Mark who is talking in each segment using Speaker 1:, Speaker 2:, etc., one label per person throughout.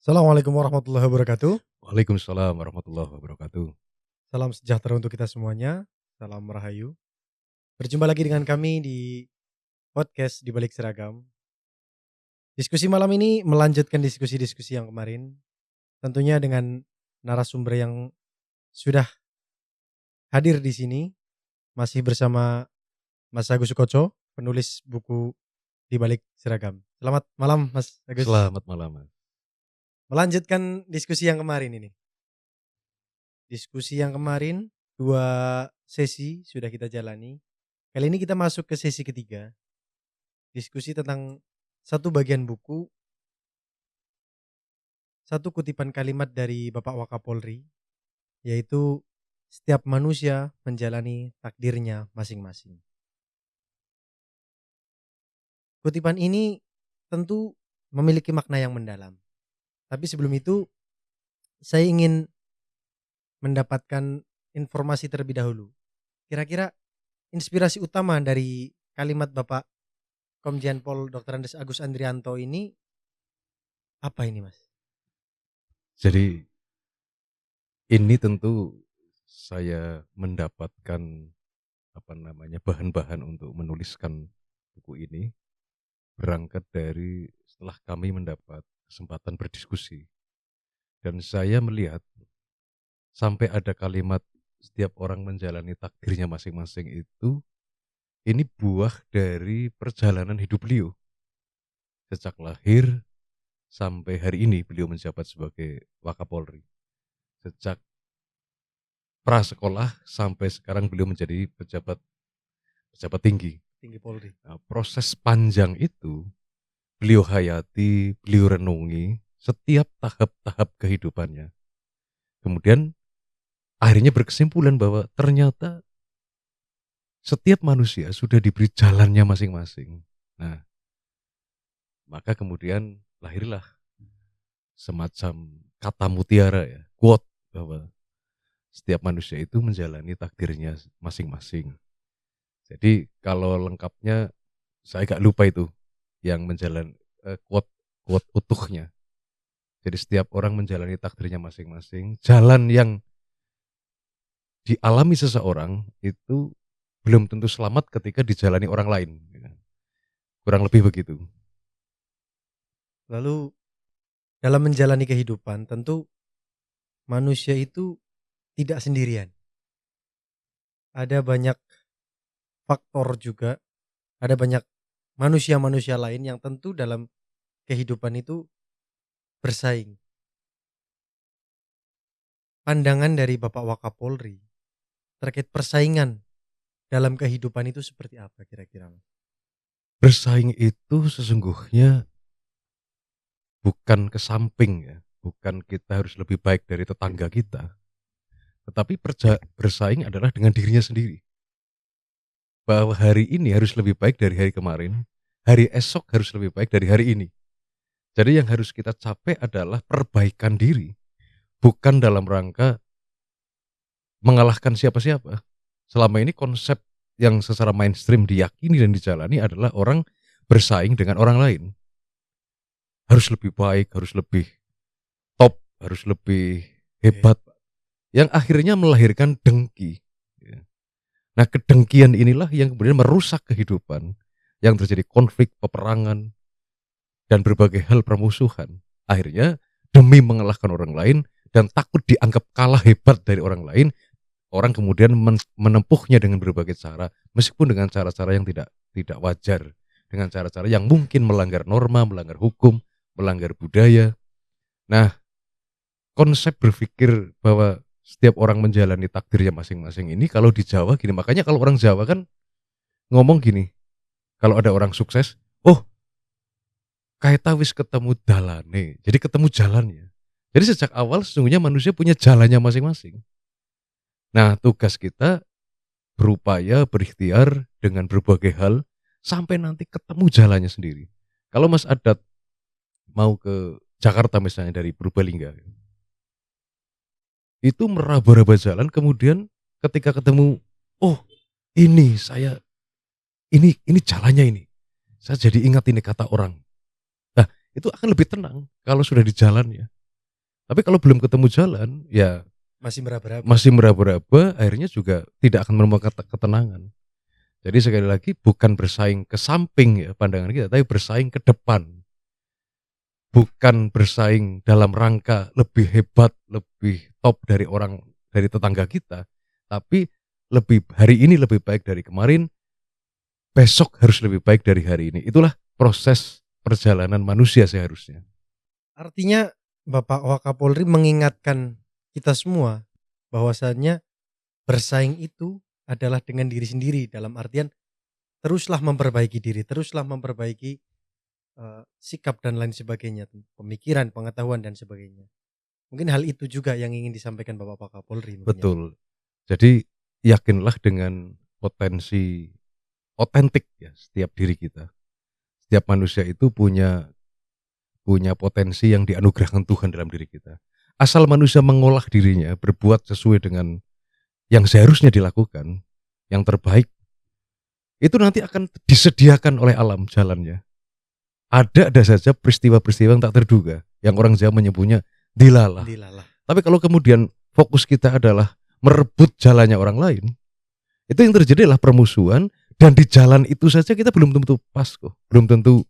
Speaker 1: Assalamualaikum warahmatullahi wabarakatuh.
Speaker 2: Waalaikumsalam warahmatullahi wabarakatuh.
Speaker 1: Salam sejahtera untuk kita semuanya. Salam rahayu. Berjumpa lagi dengan kami di podcast di balik seragam. Diskusi malam ini melanjutkan diskusi-diskusi yang kemarin. Tentunya dengan narasumber yang sudah hadir di sini. Masih bersama Mas Agus Sukoco, penulis buku di balik seragam. Selamat malam Mas Agus.
Speaker 2: Selamat malam, Mas.
Speaker 1: Melanjutkan diskusi yang kemarin ini. Diskusi yang kemarin 2 sesi sudah kita jalani. Kali ini kita masuk ke sesi ketiga. Diskusi tentang satu bagian buku, satu kutipan kalimat dari Bapak Wakapolri, yaitu setiap manusia menjalani takdirnya masing-masing. Kutipan ini tentu memiliki makna yang mendalam. Tapi sebelum itu, saya ingin mendapatkan informasi terlebih dahulu. Kira-kira inspirasi utama dari kalimat Bapak Komjen Pol Dr. Andes Agus Andrianto ini apa ini, Mas?
Speaker 2: Jadi ini tentu saya mendapatkan bahan-bahan untuk menuliskan buku ini berangkat dari setelah kami mendapat kesempatan berdiskusi. Dan saya melihat sampai ada kalimat setiap orang menjalani takdirnya masing-masing itu, ini buah dari perjalanan hidup beliau. Sejak lahir sampai hari ini beliau menjabat sebagai Wakapolri. Sejak prasekolah sampai sekarang beliau menjadi pejabat tinggi.
Speaker 1: Tinggi Polri.
Speaker 2: Nah, proses panjang itu beliau hayati, beliau renungi setiap tahap-tahap kehidupannya. Kemudian akhirnya berkesimpulan bahwa ternyata setiap manusia sudah diberi jalannya masing-masing. Nah, maka kemudian lahirlah semacam kata mutiara ya, quote bahwa setiap manusia itu menjalani takdirnya masing-masing. Jadi kalau lengkapnya saya agak lupa itu yang quote utuhnya. Jadi setiap orang menjalani takdirnya masing-masing. Jalan yang dialami seseorang itu belum tentu selamat ketika dijalani orang lain. Kurang lebih begitu.
Speaker 1: Lalu dalam menjalani kehidupan tentu manusia itu tidak sendirian. Ada banyak faktor juga, ada banyak manusia-manusia lain yang tentu dalam kehidupan itu bersaing. Pandangan dari Bapak Wakapolri terkait persaingan dalam kehidupan itu seperti apa kira-kira?
Speaker 2: Bersaing itu sesungguhnya bukan ke samping ya, bukan kita harus lebih baik dari tetangga kita. Tetapi bersaing adalah dengan dirinya sendiri. Bahwa hari ini harus lebih baik dari hari kemarin, hari esok harus lebih baik dari hari ini. Jadi yang harus kita capai adalah perbaikan diri, bukan dalam rangka mengalahkan siapa-siapa. Selama ini konsep yang secara mainstream diyakini dan dijalani adalah orang bersaing dengan orang lain. Harus lebih baik, harus lebih top, harus lebih hebat. Yang akhirnya melahirkan dengki. Nah, kedengkian inilah yang kemudian merusak kehidupan, yang terjadi konflik, peperangan, dan berbagai hal permusuhan. Akhirnya demi mengalahkan orang lain dan takut dianggap kalah hebat dari orang lain, orang kemudian menempuhnya dengan berbagai cara, meskipun dengan cara-cara yang tidak wajar, dengan cara-cara yang mungkin melanggar norma, melanggar hukum, melanggar budaya. Nah, konsep berpikir bahwa setiap orang menjalani takdirnya masing-masing ini kalau di Jawa gini, makanya kalau orang Jawa kan ngomong gini, kalau ada orang sukses, oh kaita wis ketemu dalane, jadi ketemu jalannya. Jadi sejak awal sesungguhnya manusia punya jalannya masing-masing. Nah, tugas kita berupaya berikhtiar dengan berbagai hal sampai nanti ketemu jalannya sendiri. Kalau Mas Adat mau ke Jakarta misalnya dari Purbalingga, itu meraba-raba jalan, kemudian ketika ketemu, oh ini jalannya ini. Saya jadi ingat ini kata orang. Nah, itu akan lebih tenang kalau sudah di jalan ya. Tapi kalau belum ketemu jalan, ya
Speaker 1: Masih meraba-raba.
Speaker 2: masih meraba-raba, akhirnya juga tidak akan menemukan ketenangan. Jadi sekali lagi bukan bersaing ke samping ya pandangan kita, tapi bersaing ke depan. Bukan bersaing dalam rangka lebih hebat, lebih top dari tetangga kita, tapi hari ini lebih baik dari kemarin, besok harus lebih baik dari hari ini. Itulah proses perjalanan manusia seharusnya.
Speaker 1: Artinya Bapak Wakapolri mengingatkan kita semua bahwasannya bersaing itu adalah dengan diri sendiri, dalam artian teruslah memperbaiki diri, teruslah memperbaiki sikap dan lain sebagainya, pemikiran, pengetahuan dan sebagainya. Mungkin hal itu juga yang ingin disampaikan Bapak Wakapolri mungkin ya.
Speaker 2: Betul. Jadi yakinlah dengan potensi otentik ya setiap diri kita. Setiap manusia itu punya potensi yang dianugerahkan Tuhan dalam diri kita. Asal manusia mengolah dirinya, berbuat sesuai dengan yang seharusnya dilakukan, yang terbaik, itu nanti akan disediakan oleh alam jalannya. Ada saja peristiwa-peristiwa yang tak terduga, yang orang Jawa menyebutnya dilalah. Tapi kalau kemudian fokus kita adalah merebut jalannya orang lain, itu yang terjadi adalah permusuhan, dan di jalan itu saja kita belum tentu pas kok, belum tentu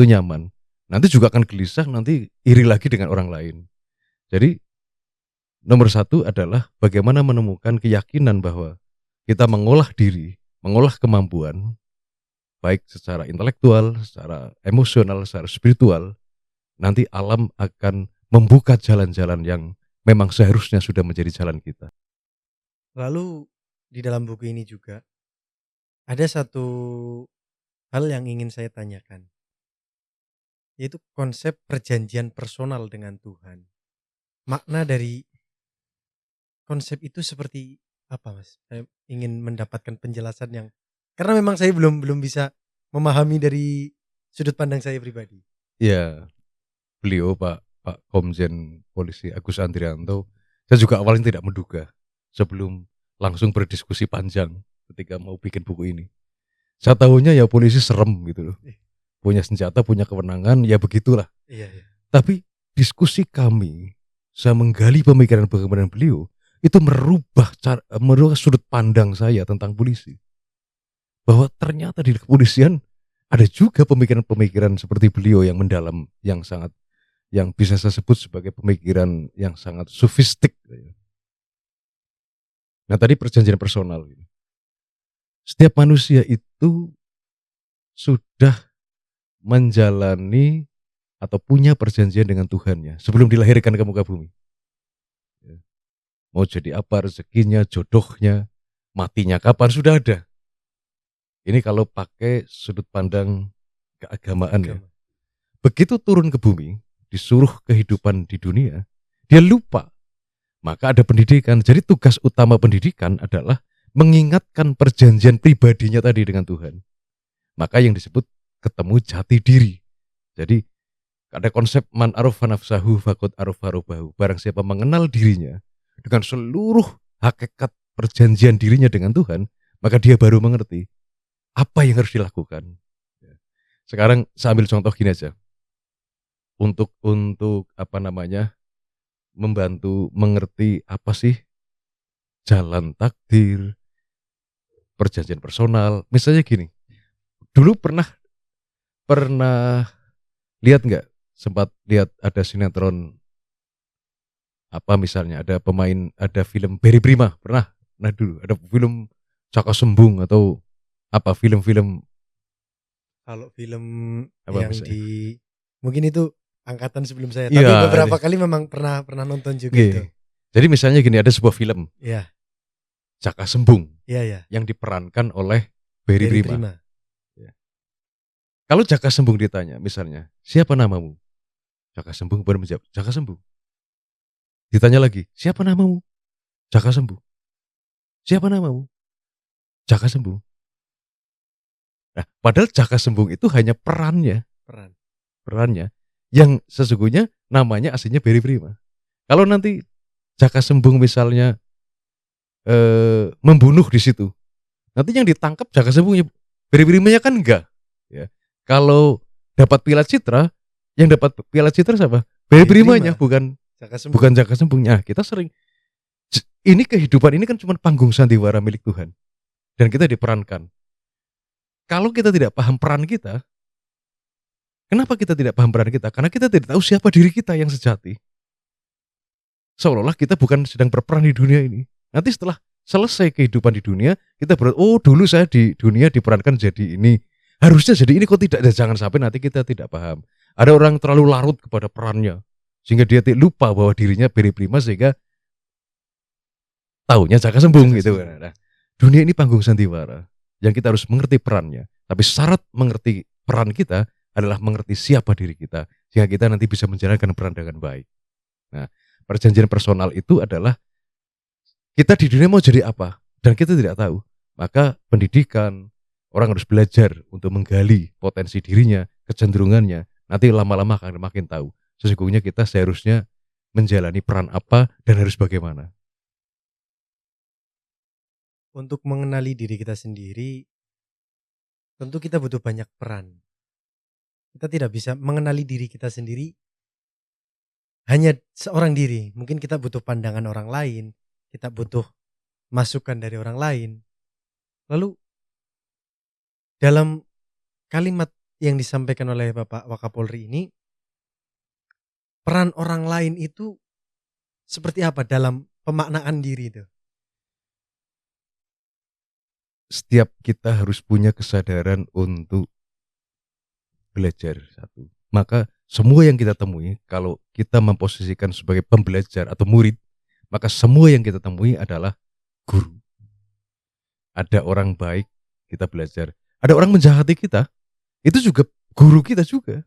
Speaker 2: nyaman. Nanti juga akan gelisah, nanti iri lagi dengan orang lain. Jadi nomor satu adalah bagaimana menemukan keyakinan bahwa kita mengolah diri, mengolah kemampuan, baik secara intelektual, secara emosional, secara spiritual, nanti alam akan membuka jalan-jalan yang memang seharusnya sudah menjadi jalan kita.
Speaker 1: Lalu di dalam buku ini juga ada satu hal yang ingin saya tanyakan, yaitu konsep perjanjian personal dengan Tuhan. Makna dari konsep itu seperti apa, Mas? Saya ingin mendapatkan penjelasan yang, karena memang saya belum bisa memahami dari sudut pandang saya pribadi.
Speaker 2: Ya, beliau Pak Komjen Polisi Agus Andrianto, saya juga awalnya tidak menduga sebelum langsung berdiskusi panjang ketika mau bikin buku ini. Saya tahunya ya polisi serem gitu loh. Punya senjata, punya kewenangan, ya begitulah.
Speaker 1: Iya.
Speaker 2: Tapi diskusi kami, saya menggali pemikiran beliau, itu merubah sudut pandang saya tentang polisi. Bahwa ternyata di kepolisian ada juga pemikiran-pemikiran seperti beliau yang mendalam, yang bisa saya sebut sebagai pemikiran yang sangat sofistik. Nah tadi perjanjian personal. Setiap manusia itu sudah menjalani atau punya perjanjian dengan Tuhannya sebelum dilahirkan ke muka bumi. Mau jadi apa rezekinya, jodohnya, matinya kapan, sudah ada. Ini kalau pakai sudut pandang keagamaan ya. Begitu turun ke bumi, disuruh kehidupan di dunia, dia lupa. Maka ada pendidikan. Jadi tugas utama pendidikan adalah mengingatkan perjanjian pribadinya tadi dengan Tuhan. Maka yang disebut ketemu jati diri. Jadi ada konsep man arafa nafsahu faqad arafa rabbahu. Barang siapa mengenal dirinya dengan seluruh hakikat perjanjian dirinya dengan Tuhan, maka dia baru mengerti apa yang harus dilakukan. Sekarang saya ambil contoh gini aja. Untuk membantu mengerti apa sih jalan takdir, perjanjian personal. Misalnya gini, dulu pernah lihat nggak? Sempat lihat ada sinetron misalnya ada film Berry Prima, pernah? Nah dulu ada film Caka Sembung atau film-film.
Speaker 1: Kalau film
Speaker 2: Apa
Speaker 1: yang
Speaker 2: misalnya?
Speaker 1: mungkin itu angkatan sebelum saya, tapi beberapa kali memang pernah nonton juga itu.
Speaker 2: Jadi misalnya gini, ada sebuah film.
Speaker 1: Iya.
Speaker 2: Caka Sembung.
Speaker 1: Iya.
Speaker 2: Yang diperankan oleh Berry Prima. Ya. Kalau Caka Sembung ditanya, misalnya, siapa namamu? Caka Sembung baru menjawab, Caka Sembung. Ditanya lagi, siapa namamu? Caka Sembung. Siapa namamu? Caka Sembung. Nah, padahal Caka Sembung itu hanya perannya, yang sesungguhnya namanya aslinya Berry Prima. Kalau nanti Caka Sembung misalnya membunuh di situ, nanti yang ditangkap Caka Sembungnya, Berry Primanya kan enggak. Ya. Kalau dapat piala citra, yang dapat piala citra siapa? Berry Primanya, bukan
Speaker 1: Jaka Sembung.
Speaker 2: bukan jaka sembungnya. Kita sering ini kehidupan ini kan cuma panggung sandiwara milik Tuhan dan kita diperankan. Kalau kita tidak paham peran kita, kenapa kita tidak paham peran kita? Karena kita tidak tahu siapa diri kita yang sejati. Seolah-olah kita bukan sedang berperan di dunia ini. Nanti setelah selesai kehidupan di dunia, kita oh dulu saya di dunia diperankan jadi ini. Harusnya jadi ini, kok tidak. Jangan sampai nanti kita tidak paham. Ada orang terlalu larut kepada perannya, sehingga dia lupa bahwa dirinya beri prima, sehingga taunya jaka sembung gitu. Nah, dunia ini panggung sandiwara yang kita harus mengerti perannya. Tapi syarat mengerti peran kita adalah mengerti siapa diri kita, sehingga kita nanti bisa menjalankan peran dengan baik. Nah, perjanjian personal itu adalah kita di dunia mau jadi apa dan kita tidak tahu. Maka pendidikan, orang harus belajar untuk menggali potensi dirinya, kecenderungannya. Nanti lama-lama akan makin tahu sesungguhnya kita seharusnya menjalani peran apa dan harus bagaimana.
Speaker 1: Untuk mengenali diri kita sendiri, tentu kita butuh banyak peran. Kita tidak bisa mengenali diri kita sendiri hanya seorang diri. Mungkin kita butuh pandangan orang lain, kita butuh masukan dari orang lain. Lalu dalam kalimat yang disampaikan oleh Bapak Wakapolri ini, peran orang lain itu seperti apa dalam pemaknaan diri itu?
Speaker 2: Setiap kita harus punya kesadaran untuk belajar satu. Maka semua yang kita temui, kalau kita memposisikan sebagai pembelajar atau murid, maka semua yang kita temui adalah guru. Ada orang baik, kita belajar. Ada orang menjahati kita, itu juga guru kita juga.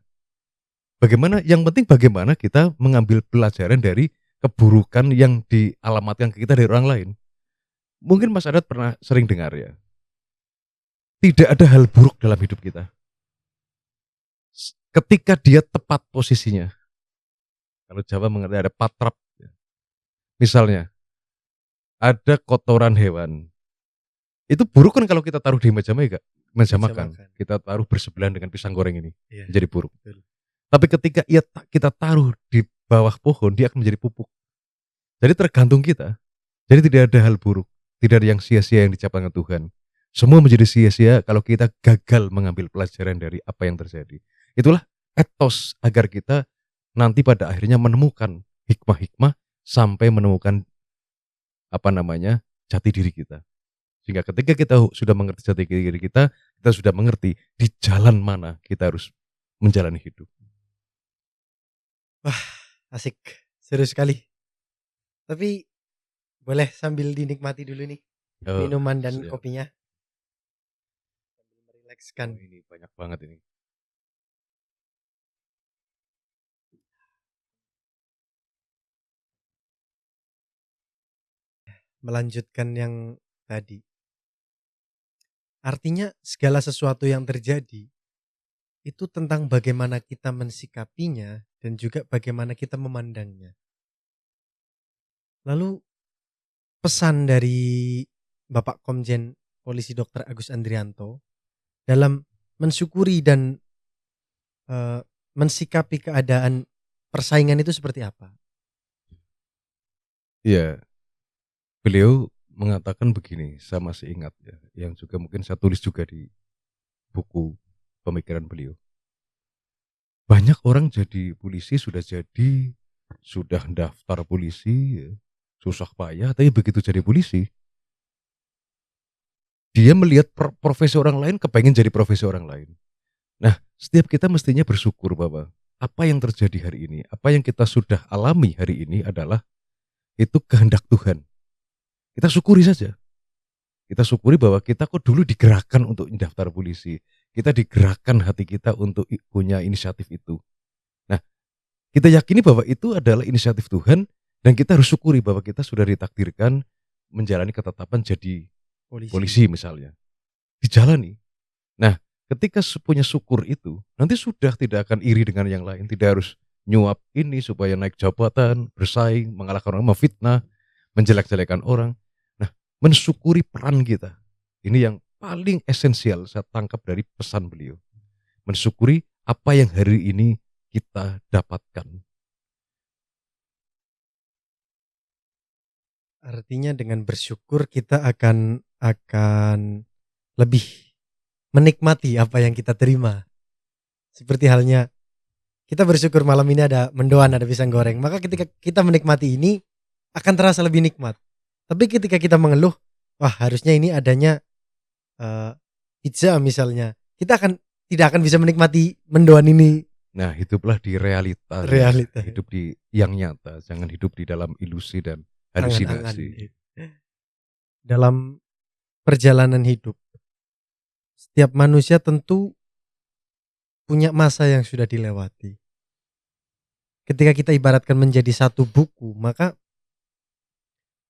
Speaker 2: Yang penting bagaimana kita mengambil pelajaran dari keburukan yang dialamatkan ke kita dari orang lain. Mungkin Mas Adat pernah sering dengar ya, tidak ada hal buruk dalam hidup kita ketika dia tepat posisinya. Kalau Jawa mengerti ada patrap. Misalnya, ada kotoran hewan. Itu buruk kan kalau kita taruh di meja makan. Kita taruh bersebelahan dengan pisang goreng ini. Iya, menjadi buruk. Betul. Tapi ketika kita taruh di bawah pohon, dia akan menjadi pupuk. Jadi tergantung kita. Jadi tidak ada hal buruk. Tidak ada yang sia-sia yang diciptakan Tuhan. Semua menjadi sia-sia kalau kita gagal mengambil pelajaran dari apa yang terjadi. Itulah etos agar kita nanti pada akhirnya menemukan hikmah-hikmah sampai menemukan jati diri kita. Sehingga ketika kita sudah mengerti jati diri kita sudah mengerti di jalan mana kita harus menjalani hidup.
Speaker 1: Wah, asik, seru sekali. Tapi boleh sambil dinikmati dulu nih minuman dan kopinya. Merilekskan.
Speaker 2: Ini banyak banget ini.
Speaker 1: Melanjutkan yang tadi. Artinya segala sesuatu yang terjadi itu tentang bagaimana kita mensikapinya dan juga bagaimana kita memandangnya. Lalu pesan dari Bapak Komjen Polisi Dr. Agus Andrianto dalam mensyukuri dan mensikapi keadaan persaingan itu seperti apa?
Speaker 2: Iya, beliau mengatakan begini, saya masih ingat ya, yang juga mungkin saya tulis juga di buku pemikiran beliau. Banyak orang jadi polisi sudah daftar polisi, ya, susah payah, tapi begitu jadi polisi, dia melihat profesi orang lain, kepengen jadi profesi orang lain. Nah, setiap kita mestinya bersyukur bahwa apa yang terjadi hari ini, apa yang kita sudah alami hari ini adalah itu kehendak Tuhan. Kita syukuri saja. Kita syukuri bahwa kita kok dulu digerakkan untuk daftar polisi. Kita digerakkan hati kita untuk punya inisiatif itu. Nah, kita yakini bahwa itu adalah inisiatif Tuhan dan kita harus syukuri bahwa kita sudah ditakdirkan menjalani ketetapan jadi polisi misalnya. Dijalani. Nah, ketika punya syukur itu, nanti sudah tidak akan iri dengan yang lain. Tidak harus nyuap ini supaya naik jabatan, bersaing, mengalahkan orang, memfitnah, menjelek-jelekan orang. Mensyukuri peran kita. Ini yang paling esensial saya tangkap dari pesan beliau. Mensyukuri apa yang hari ini kita dapatkan.
Speaker 1: Artinya dengan bersyukur kita akan lebih menikmati apa yang kita terima. Seperti halnya kita bersyukur malam ini ada mendoan, ada pisang goreng. Maka ketika kita menikmati ini akan terasa lebih nikmat. Tapi ketika kita mengeluh, wah harusnya ini adanya pizza misalnya. Kita tidak akan bisa menikmati mendoan ini.
Speaker 2: Nah, hiduplah di realita,
Speaker 1: Realita.
Speaker 2: hidup di yang nyata, jangan hidup di dalam ilusi dan
Speaker 1: Angan-angan.
Speaker 2: halusinasi.
Speaker 1: Dalam perjalanan hidup, setiap manusia tentu punya masa yang sudah dilewati. Ketika kita ibaratkan menjadi satu buku, maka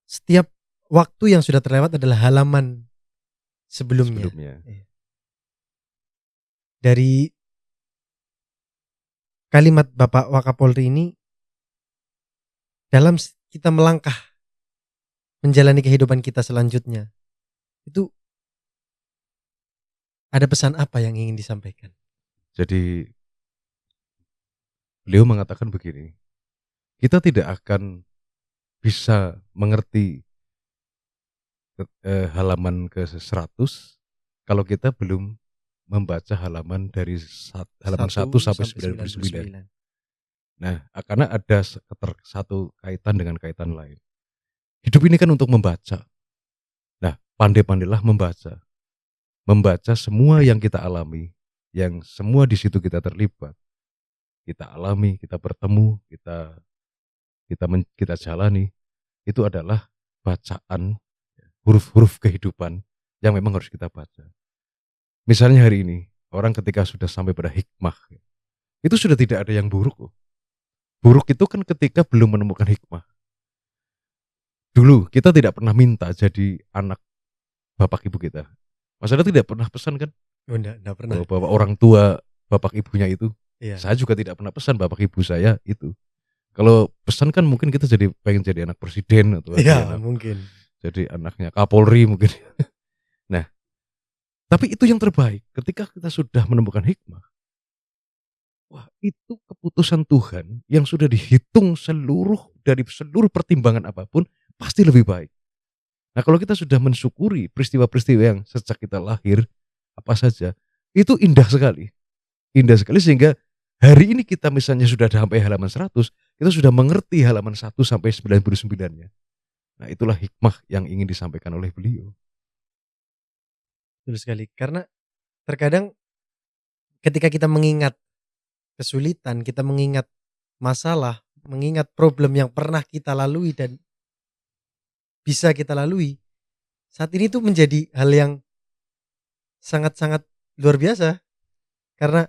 Speaker 1: setiap waktu yang sudah terlewat adalah halaman sebelumnya. Dari kalimat Bapak Wakapolri ini, dalam kita melangkah menjalani kehidupan kita selanjutnya, itu ada pesan apa yang ingin disampaikan?
Speaker 2: Jadi beliau mengatakan begini, kita tidak akan bisa mengerti halaman ke-100 kalau kita belum membaca halaman dari halaman 1 sampai 99. Nah, karena ada satu kaitan dengan kaitan lain. Hidup ini kan untuk membaca. Nah, pandai-pandailah membaca. Membaca semua yang kita alami, yang semua di situ kita terlibat. Kita alami, kita bertemu, kita jalani. Itu adalah bacaan huruf-huruf kehidupan yang memang harus kita baca. Misalnya hari ini, orang ketika sudah sampai pada hikmah, itu sudah tidak ada yang buruk. Buruk itu kan ketika belum menemukan hikmah. Dulu kita tidak pernah minta jadi anak bapak ibu kita. Mas Anda tidak pernah pesan kan?
Speaker 1: Oh, enggak pernah.
Speaker 2: Bahwa orang tua bapak ibunya itu.
Speaker 1: Iya.
Speaker 2: Saya juga tidak pernah pesan bapak ibu saya itu. Kalau pesan kan mungkin kita pengen jadi anak presiden atau
Speaker 1: mungkin.
Speaker 2: Jadi anaknya Kapolri mungkin. Nah, tapi itu yang terbaik ketika kita sudah menemukan hikmah. Wah, itu keputusan Tuhan yang sudah dihitung dari seluruh pertimbangan apapun pasti lebih baik. Nah, kalau kita sudah mensyukuri peristiwa-peristiwa yang sejak kita lahir apa saja, itu indah sekali. Indah sekali sehingga hari ini kita misalnya sudah sampai halaman 100, kita sudah mengerti halaman 1 sampai 99-nya. Nah, itulah hikmah yang ingin disampaikan oleh beliau.
Speaker 1: Betul sekali. Karena terkadang ketika kita mengingat kesulitan, kita mengingat masalah, mengingat problem yang pernah kita lalui dan bisa kita lalui, saat ini tuh menjadi hal yang sangat-sangat luar biasa. Karena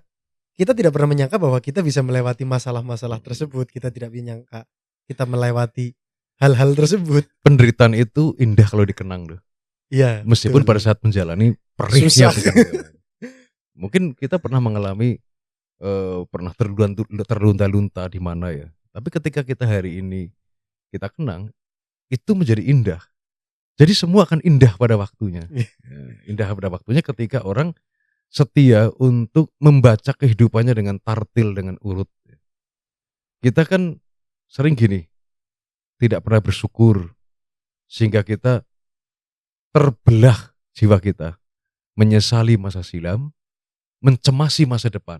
Speaker 1: kita tidak pernah menyangka bahwa kita bisa melewati masalah-masalah tersebut. Kita tidak menyangka kita melewati hal-hal tersebut.
Speaker 2: Penderitaan itu indah kalau dikenang loh.
Speaker 1: Iya.
Speaker 2: Meskipun
Speaker 1: betul.
Speaker 2: pada saat menjalani perihnya. Mungkin kita pernah mengalami pernah terlunta-lunta di mana ya. Tapi ketika kita hari ini kita kenang, itu menjadi indah. Jadi semua akan indah pada waktunya. Indah pada waktunya ketika orang setia untuk membaca kehidupannya dengan tartil, dengan urut. Kita kan sering gini, tidak pernah bersyukur, sehingga kita terbelah jiwa kita, menyesali masa silam, mencemasi masa depan.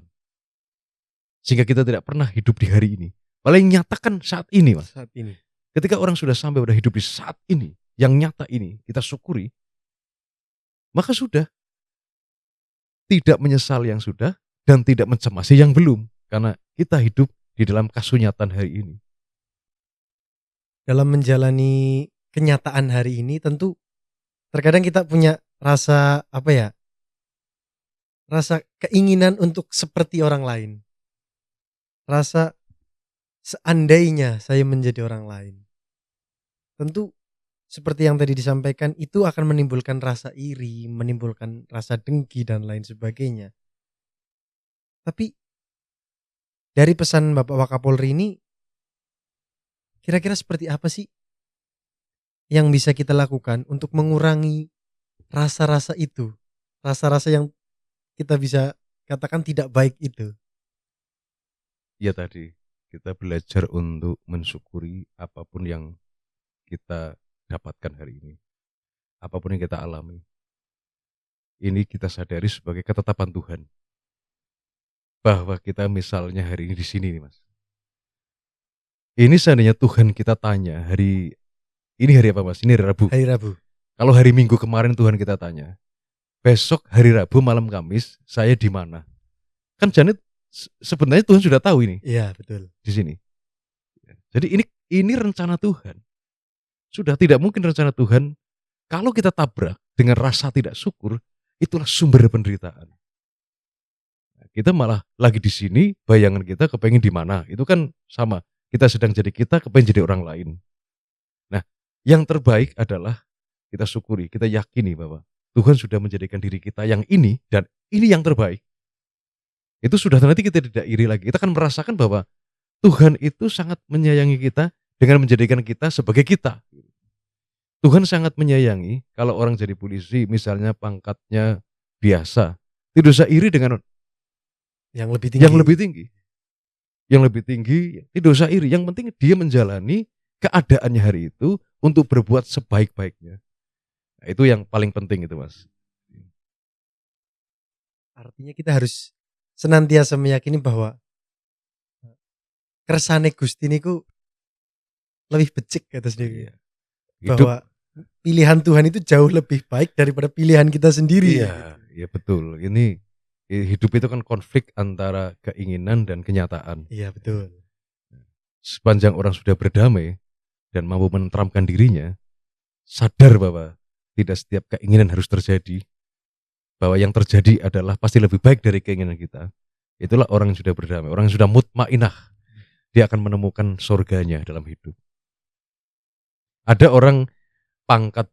Speaker 2: Sehingga kita tidak pernah hidup di hari ini. Paling nyatakan saat ini, Mas.
Speaker 1: Saat ini.
Speaker 2: Ketika orang sudah sampai pada hidup di saat ini, yang nyata ini, kita syukuri, maka sudah. Tidak menyesal yang sudah, dan tidak mencemasi yang belum. Karena kita hidup di dalam kasunyatan hari ini.
Speaker 1: Dalam menjalani kenyataan hari ini tentu terkadang kita punya rasa rasa keinginan untuk seperti orang lain. Rasa seandainya saya menjadi orang lain. Tentu seperti yang tadi disampaikan itu akan menimbulkan rasa iri, menimbulkan rasa dengki dan lain sebagainya. Tapi dari pesan Bapak Wakapolri ini, kira-kira seperti apa sih yang bisa kita lakukan untuk mengurangi rasa-rasa itu, rasa-rasa yang kita bisa katakan tidak baik itu?
Speaker 2: Ya tadi kita belajar untuk mensyukuri apapun yang kita dapatkan hari ini, apapun yang kita alami, ini kita sadari sebagai ketetapan Tuhan. Bahwa kita misalnya hari ini di sini nih Mas. Ini seandainya Tuhan kita tanya ini hari apa Mas? Ini hari Rabu.
Speaker 1: Hari Rabu.
Speaker 2: Kalau hari Minggu kemarin Tuhan kita tanya, besok hari Rabu malam Kamis saya di mana? Kan Janet sebenarnya Tuhan sudah tahu ini
Speaker 1: Iya, betul.
Speaker 2: di sini. Jadi ini rencana Tuhan. Sudah tidak mungkin rencana Tuhan kalau kita tabrak dengan rasa tidak syukur, itulah sumber penderitaan. Kita malah lagi di sini, bayangan kita kepengen di mana. Itu kan sama. Kita sedang jadi kita, kepengen jadi orang lain. Nah, yang terbaik adalah kita syukuri, kita yakini bahwa Tuhan sudah menjadikan diri kita yang ini, dan ini yang terbaik. Itu sudah nanti kita tidak iri lagi. Kita akan merasakan bahwa Tuhan itu sangat menyayangi kita dengan menjadikan kita sebagai kita. Tuhan sangat menyayangi kalau orang jadi polisi, misalnya pangkatnya biasa. Tidak usah iri dengan
Speaker 1: Yang lebih tinggi.
Speaker 2: Yang lebih tinggi, tidak usah iri. Yang penting dia menjalani keadaannya hari itu untuk berbuat sebaik-baiknya. Nah, itu yang paling penting itu Mas.
Speaker 1: Artinya kita harus senantiasa meyakini bahwa kersane Gusti niku lebih becik kata sendiri.
Speaker 2: Iya.
Speaker 1: Bahwa pilihan Tuhan itu jauh lebih baik daripada pilihan kita sendiri.
Speaker 2: Iya, iya betul. Ini hidup itu kan konflik antara keinginan dan kenyataan.
Speaker 1: Iya, betul.
Speaker 2: Sepanjang orang sudah berdamai dan mampu menenteramkan dirinya, sadar bahwa tidak setiap keinginan harus terjadi, bahwa yang terjadi adalah pasti lebih baik dari keinginan kita. Itulah orang yang sudah berdamai, orang yang sudah mutmainah. Dia akan menemukan surganya dalam hidup. Ada orang pangkat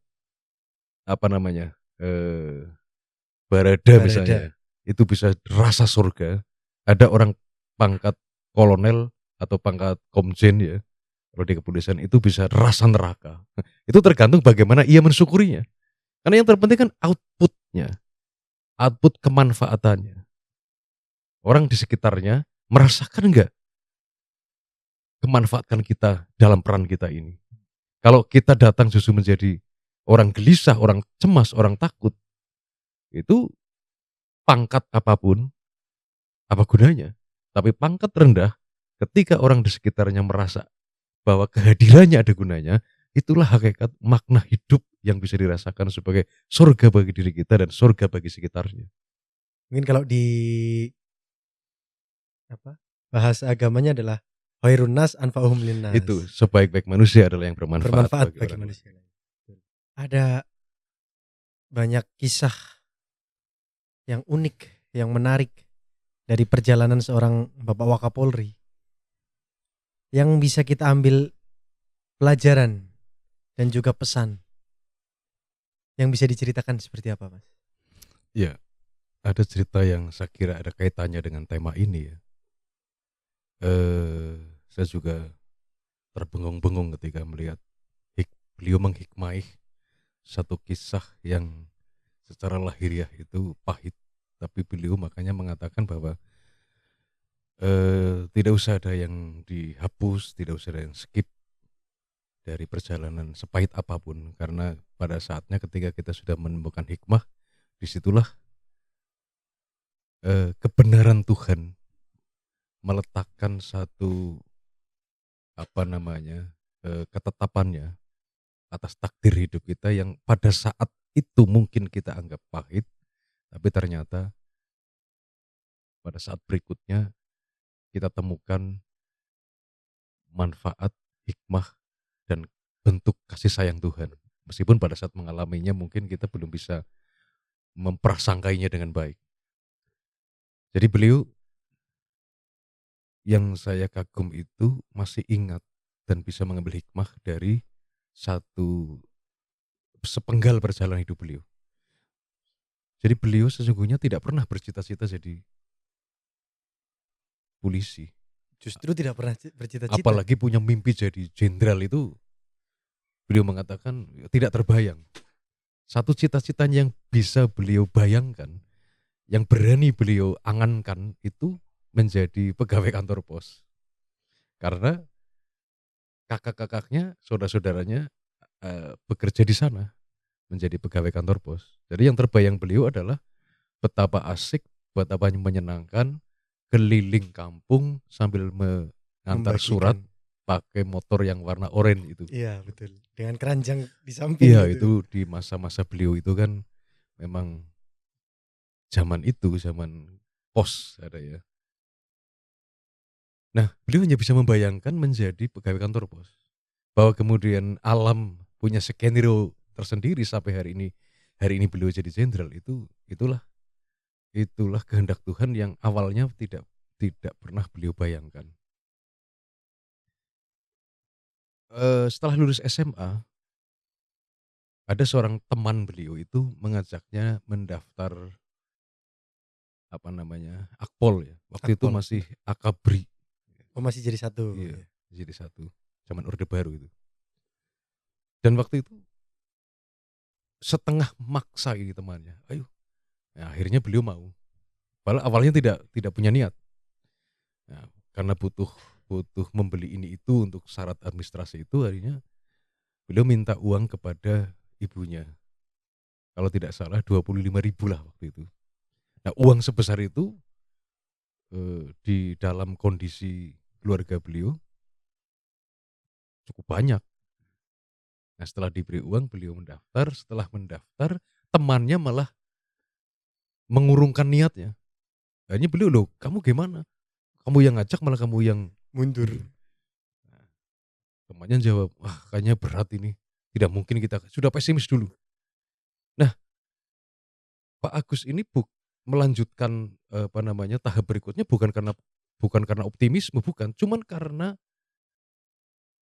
Speaker 2: barada misalnya, itu bisa rasa surga. Ada orang pangkat kolonel atau pangkat komjen ya, kalau di kepolisian itu bisa rasa neraka. Itu tergantung bagaimana ia mensyukurinya. Karena yang terpenting kan outputnya, output kemanfaatannya. Orang di sekitarnya merasakan enggak kemanfaatan kita dalam peran kita ini. Kalau kita datang justru menjadi orang gelisah, orang cemas, orang takut, itu pangkat apapun, apa gunanya? Tapi pangkat rendah, ketika orang di sekitarnya merasa bahwa kehadirannya ada gunanya, itulah hakikat makna hidup yang bisa dirasakan sebagai surga bagi diri kita dan surga bagi sekitarnya.
Speaker 1: Mungkin kalau di bahasa agamanya adalah khairun nas anfa'uhum linnas.
Speaker 2: Itu sebaik-baik manusia adalah yang bermanfaat
Speaker 1: bagi manusia. Ada banyak kisah yang unik, yang menarik dari perjalanan seorang Bapak Wakapolri yang bisa kita ambil pelajaran dan juga pesan yang bisa diceritakan seperti apa, Mas?
Speaker 2: Ya, ada cerita yang saya kira ada kaitannya dengan tema ini ya. Saya juga terbengong-bengong ketika melihat beliau menghikmai satu kisah yang secara lahiriah itu pahit, tapi beliau makanya mengatakan bahwa tidak usah ada yang dihapus, tidak usah ada yang skip dari perjalanan sepahit apapun, karena pada saatnya ketika kita sudah menemukan hikmah, disitulah kebenaran Tuhan meletakkan satu ketetapannya atas takdir hidup kita yang pada saat itu mungkin kita anggap pahit, tapi ternyata pada saat berikutnya kita temukan manfaat, hikmah, dan bentuk kasih sayang Tuhan. Meskipun pada saat mengalaminya mungkin kita belum bisa memprasangkainya dengan baik. Jadi beliau yang saya kagum itu masih ingat dan bisa mengambil hikmah dari satu sepenggal perjalanan hidup beliau. Jadi beliau sesungguhnya tidak pernah bercita-cita jadi polisi.
Speaker 1: Justru tidak pernah bercita-cita.
Speaker 2: Apalagi punya mimpi jadi jenderal itu, beliau mengatakan tidak terbayang. Satu cita-citanya yang bisa beliau bayangkan, yang berani beliau angankan itu menjadi pegawai kantor pos. Karena kakak-kakaknya, saudara-saudaranya bekerja di sana menjadi pegawai kantor pos. Jadi yang terbayang beliau adalah betapa asik, betapa menyenangkan keliling kampung sambil mengantar surat
Speaker 1: Membagikan.
Speaker 2: pakai motor yang warna oranye itu.
Speaker 1: Iya betul. Dengan keranjang di samping
Speaker 2: Iya,
Speaker 1: gitu.
Speaker 2: itu di masa-masa beliau itu kan memang zaman itu, zaman pos ada ya. Nah, beliau hanya bisa membayangkan menjadi pegawai kantor pos. Bahwa kemudian alam punya skenario tersendiri sampai hari ini. Hari ini beliau jadi jenderal itulah kehendak Tuhan yang awalnya tidak tidak pernah beliau bayangkan. Setelah lulus SMA, ada seorang teman beliau itu mengajaknya mendaftar apa namanya, Akpol ya. Waktu itu
Speaker 1: Akpol.
Speaker 2: masih Akabri.
Speaker 1: Oh masih jadi satu.
Speaker 2: Iya,
Speaker 1: Ya.
Speaker 2: jadi satu. Zaman Orde Baru itu. Dan waktu itu setengah maksa ini temannya. Ayo. Nah, akhirnya beliau mau. Padahal awalnya tidak punya niat. Nah, karena butuh butuh membeli ini itu untuk syarat administrasi itu, akhirnya beliau minta uang kepada ibunya. Kalau tidak salah 25.000 lah waktu itu. Nah, uang sebesar itu di dalam kondisi keluarga beliau cukup banyak. Nah, setelah diberi uang beliau mendaftar, setelah mendaftar temannya malah mengurungkan niatnya. Akhirnya beliau, "Loh, kamu gimana? Kamu yang ngajak malah kamu yang
Speaker 1: Mundur.
Speaker 2: mundur." Nah, temannya jawab, "Wah, kayaknya berat ini. Tidak mungkin kita." Sudah pesimis dulu. Nah, Pak Agus ini melanjutkan apa namanya, tahap berikutnya bukan karena optimisme, bukan, cuman karena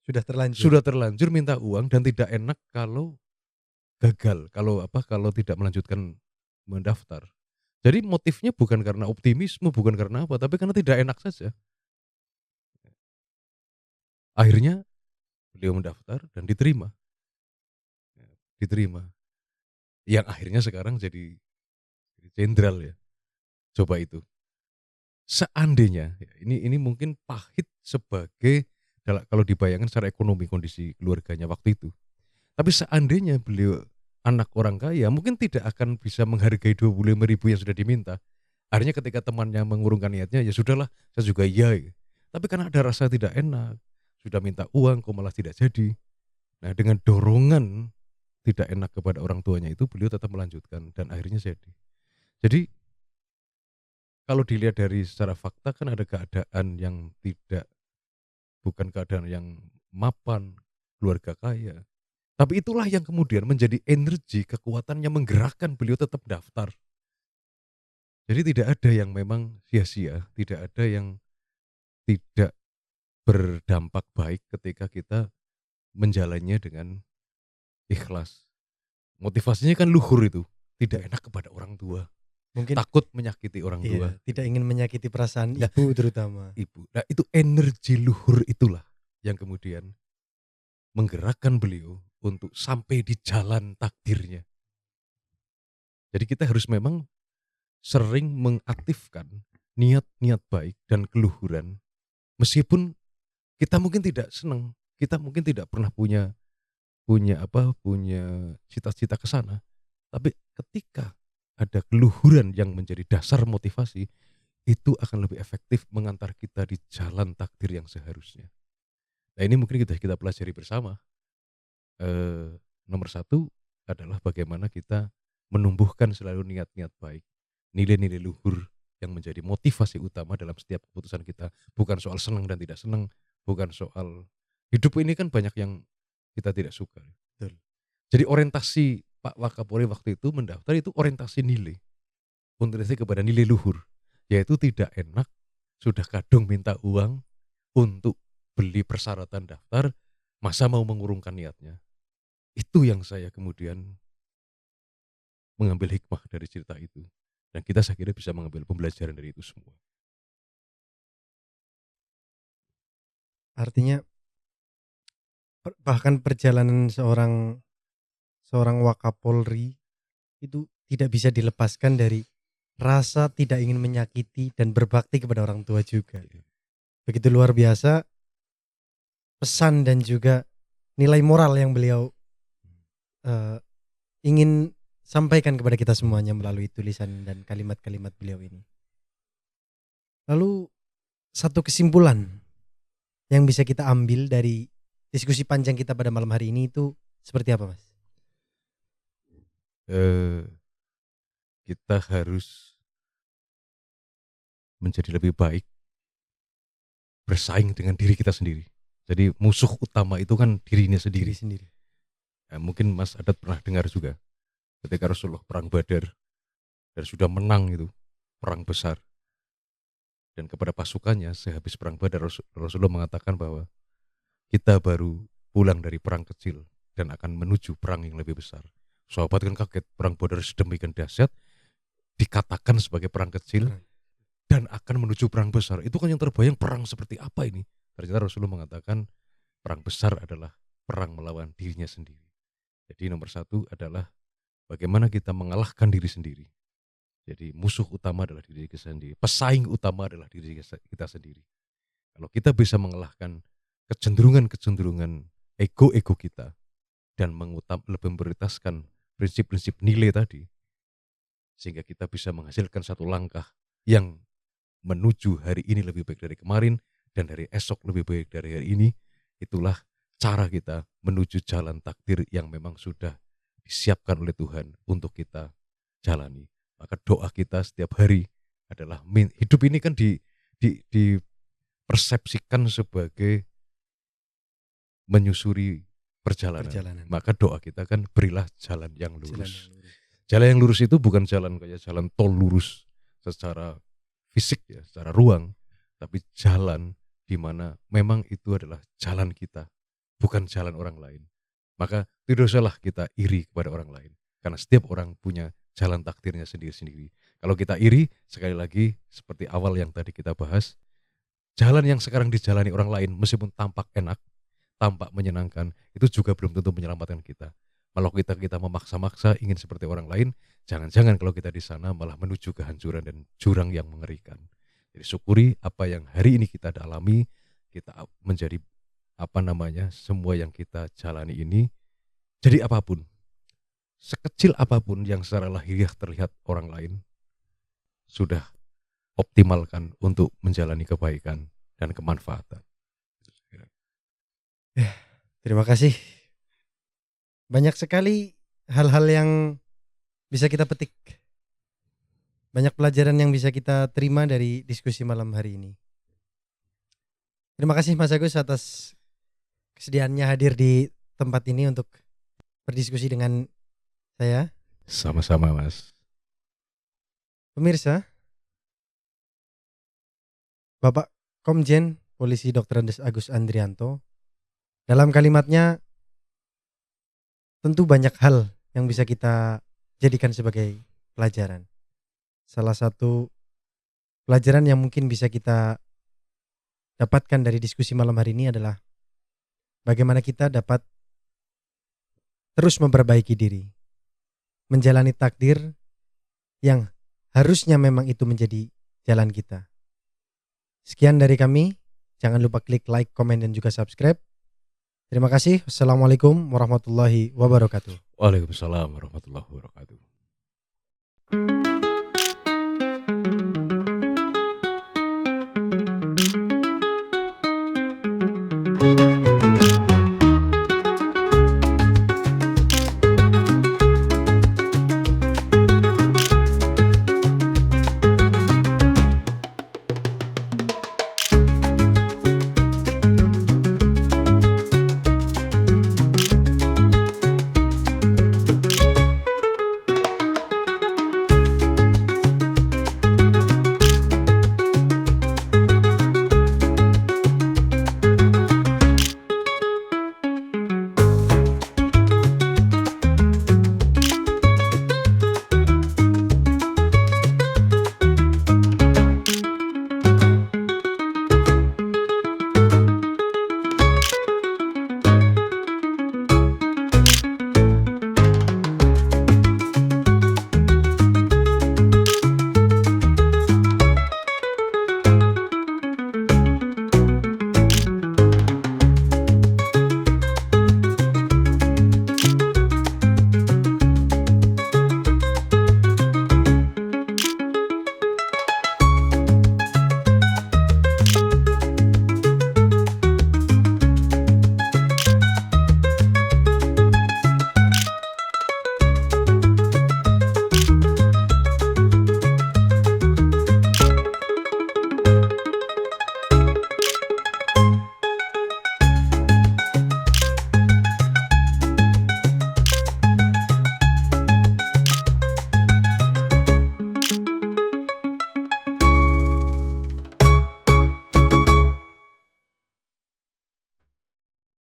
Speaker 1: Sudah terlanjur.
Speaker 2: sudah terlanjur minta uang dan tidak enak kalau gagal, kalau tidak melanjutkan mendaftar. Jadi motifnya bukan karena optimisme, bukan karena apa, tapi karena tidak enak saja. Akhirnya beliau mendaftar dan diterima. Diterima. Yang akhirnya sekarang jadi jenderal ya. Coba itu. Seandainya, ya, ini mungkin pahit sebagai kalau dibayangkan secara ekonomi kondisi keluarganya waktu itu. Tapi seandainya beliau anak orang kaya, mungkin tidak akan bisa menghargai 25.000 yang sudah diminta. Akhirnya ketika temannya mengurungkan niatnya, ya sudahlah, saya juga iya. Tapi karena ada rasa tidak enak, sudah minta uang kok malah tidak jadi. Nah, dengan dorongan tidak enak kepada orang tuanya itu, beliau tetap melanjutkan dan akhirnya jadi. Jadi kalau dilihat dari secara fakta kan ada keadaan yang bukan keadaan yang mapan, keluarga kaya. Tapi itulah yang kemudian menjadi energi, kekuatan yang menggerakkan beliau tetap daftar. Jadi tidak ada yang memang sia-sia, tidak ada yang tidak berdampak baik ketika kita menjalannya dengan ikhlas. Motivasinya kan luhur itu, tidak enak kepada orang tua,
Speaker 1: Mungkin
Speaker 2: takut menyakiti orang tua.
Speaker 1: iya, tidak ingin menyakiti perasaan
Speaker 2: Nah,
Speaker 1: ibu terutama.
Speaker 2: ibu. Nah, itu energi luhur itulah yang kemudian menggerakkan beliau untuk sampai di jalan takdirnya. Jadi kita harus memang sering mengaktifkan niat-niat baik dan keluhuran meskipun kita mungkin tidak senang, kita mungkin tidak pernah punya punya cita-cita ke sana. Tapi ketika ada keluhuran yang menjadi dasar motivasi, itu akan lebih efektif mengantar kita di jalan takdir yang seharusnya. Nah, ini mungkin kita pelajari bersama. Nomor satu adalah bagaimana kita menumbuhkan selalu niat-niat baik, nilai-nilai luhur yang menjadi motivasi utama dalam setiap keputusan kita. Bukan soal senang dan tidak senang, bukan soal hidup ini kan banyak yang kita tidak suka.
Speaker 1: Betul.
Speaker 2: Jadi orientasi Pak Wakapolri waktu itu mendaftar itu orientasi nilai, orientasi kepada nilai luhur, yaitu tidak enak sudah kadung minta uang untuk beli persyaratan daftar, masa mau mengurungkan niatnya. Itu yang saya kemudian mengambil hikmah dari cerita itu. Dan kita saya kira bisa mengambil pembelajaran dari itu semua.
Speaker 1: Artinya bahkan perjalanan seorang seorang Wakapolri itu tidak bisa dilepaskan dari rasa tidak ingin menyakiti dan berbakti kepada orang tua juga. Begitu luar biasa pesan dan juga nilai moral yang beliau eh, ingin sampaikan kepada kita semuanya melalui tulisan dan kalimat-kalimat beliau ini. Lalu satu kesimpulan yang bisa kita ambil dari diskusi panjang kita pada malam hari ini itu seperti apa, Mas?
Speaker 2: Kita harus menjadi lebih baik, bersaing dengan diri kita sendiri. Jadi musuh utama itu kan dirinya
Speaker 1: Diri
Speaker 2: sendiri.
Speaker 1: sendiri.
Speaker 2: Mungkin Mas Adat pernah dengar juga ketika Rasulullah perang Badar dan sudah menang itu perang besar, dan kepada pasukannya sehabis perang Badar Rasulullah mengatakan bahwa kita baru pulang dari perang kecil dan akan menuju perang yang lebih besar. Sahabat kan kaget, perang Badar sedemikian dahsyat dikatakan sebagai perang kecil dan akan menuju perang besar. Itu kan yang terbayang perang seperti apa ini. Ternyata Rasulullah mengatakan perang besar adalah perang melawan dirinya sendiri. Jadi nomor satu adalah bagaimana kita mengalahkan diri sendiri. Jadi musuh utama adalah diri kita sendiri. Pesaing utama adalah diri kita sendiri. Kalau kita bisa mengalahkan kecenderungan-kecenderungan ego-ego kita dan lebih memprioritaskan prinsip-prinsip nilai tadi, sehingga kita bisa menghasilkan satu langkah yang menuju hari ini lebih baik dari kemarin dan dari esok lebih baik dari hari ini. Itulah cara kita menuju jalan takdir yang memang sudah disiapkan oleh Tuhan untuk kita jalani. Maka doa kita setiap hari adalah hidup ini kan dipersepsikan sebagai menyusuri perjalanan. Maka doa kita kan berilah jalan yang lurus. Jalan yang lurus itu bukan jalan kayak jalan tol lurus secara fisik ya, secara ruang, tapi jalan di mana memang itu adalah jalan kita, bukan jalan orang lain. Maka tidak usahlah kita iri kepada orang lain, karena setiap orang punya jalan takdirnya sendiri-sendiri. Kalau kita iri, sekali lagi seperti awal yang tadi kita bahas, jalan yang sekarang dijalani orang lain meskipun tampak enak, tampak menyenangkan, itu juga belum tentu menyelamatkan kita. Kalau kita memaksa-maksa ingin seperti orang lain, jangan-jangan kalau kita di sana malah menuju kehancuran dan jurang yang mengerikan. Jadi syukuri apa yang hari ini kita alami, kita menjadi semua yang kita jalani ini, jadi apapun, sekecil apapun yang secara lahiriah terlihat orang lain, sudah optimalkan untuk menjalani kebaikan dan kemanfaatan.
Speaker 1: Terima kasih. Banyak sekali hal-hal yang bisa kita petik. Banyak pelajaran yang bisa kita terima dari diskusi malam hari ini. Terima kasih Mas Agus atas kesediaannya hadir di tempat ini untuk berdiskusi dengan saya.
Speaker 2: Sama-sama, Mas.
Speaker 1: Pemirsa, Bapak Komjen Polisi Dr. Andes Agus Andrianto dalam kalimatnya tentu banyak hal yang bisa kita jadikan sebagai pelajaran. Salah satu pelajaran yang mungkin bisa kita dapatkan dari diskusi malam hari ini adalah bagaimana kita dapat terus memperbaiki diri, menjalani takdir yang harusnya memang itu menjadi jalan kita. Sekian dari kami, jangan lupa klik like, komen, dan juga subscribe. Terima kasih. Wassalamualaikum warahmatullahi wabarakatuh.
Speaker 2: Waalaikumsalam warahmatullahi wabarakatuh.